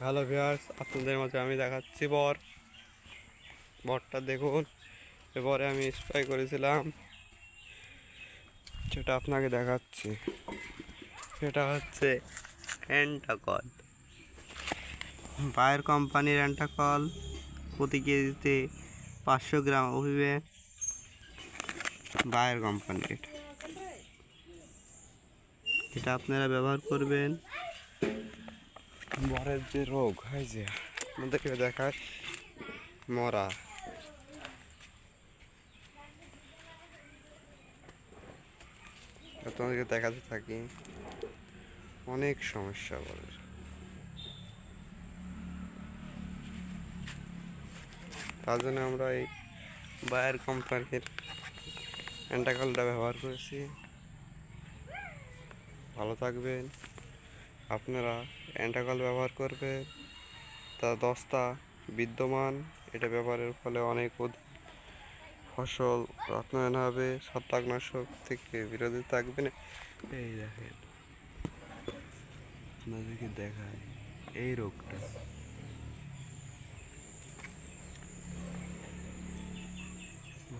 Hello viewers, আপনাদের মাঝে আমি দেখাচ্ছি বরটা দেখুন। এবারে আমি স্প্রে করেছিলাম, যেটা আপনাকে দেখাচ্ছি সেটা হচ্ছে অ্যান্টাকল, বায়ার কোম্পানির অ্যান্টাকল। প্রতি কেজিতে 500 গ্রাম অভিবে বায়ার কোম্পানির। এটা আপনারা ব্যবহার করবেন। বরের যে রোগ হয়, যে আমাদেরকে দেখায় মরা, তোমাদেরকে দেখাতে থাকি অনেক সমস্যা বলে। তার জন্য আমরা এই বায়ার কোম্পানির অ্যান্টাকলটা ব্যবহার করেছি। ভালো থাকবেন। আপনারা অ্যান্টাকল ব্যবহার করবে, তা দস্তা বিদ্যমান। এটা ব্যবহারের ফলে অনেক ফসল রত্নায়ন হবে, ছত্রাকনাশক থেকে বিরত থাকবেন। এই দেখেন, আপনাদেরকে দেখায় এই রোগটা।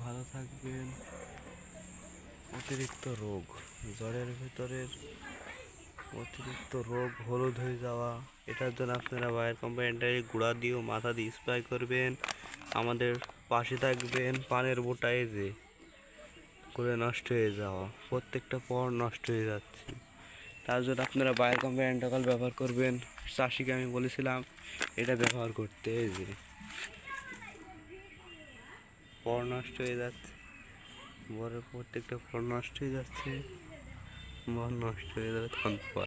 ভালো থাকবেন। অতিরিক্ত রোগ, জ্বরের ভিতরের অতিরিক্ত রোগ, হলুদ হয়ে যাওয়া, এটার জন্য আপনারা বায়ার কোম্পানিটার গুঁড়া দিয়েও মাথা দিয়ে স্প্রে করবেন। আমাদের পাশে থাকবেন। পানের বোটায় যে করে নষ্ট হয়ে যাওয়া, প্রত্যেকটা পর নষ্ট হয়ে যাচ্ছে, তার জন্য আপনারা বায়ার কোম্পানি অ্যান্টাকল ব্যবহার করবেন। চাষিকে আমি বলেছিলাম এটা ব্যবহার করতে। এই যে পর নষ্ট হয়ে যাচ্ছে, বরের প্রত্যেকটা ফল নষ্ট হয়ে যাচ্ছে, বর নষ্ট হয়ে যাবে তখন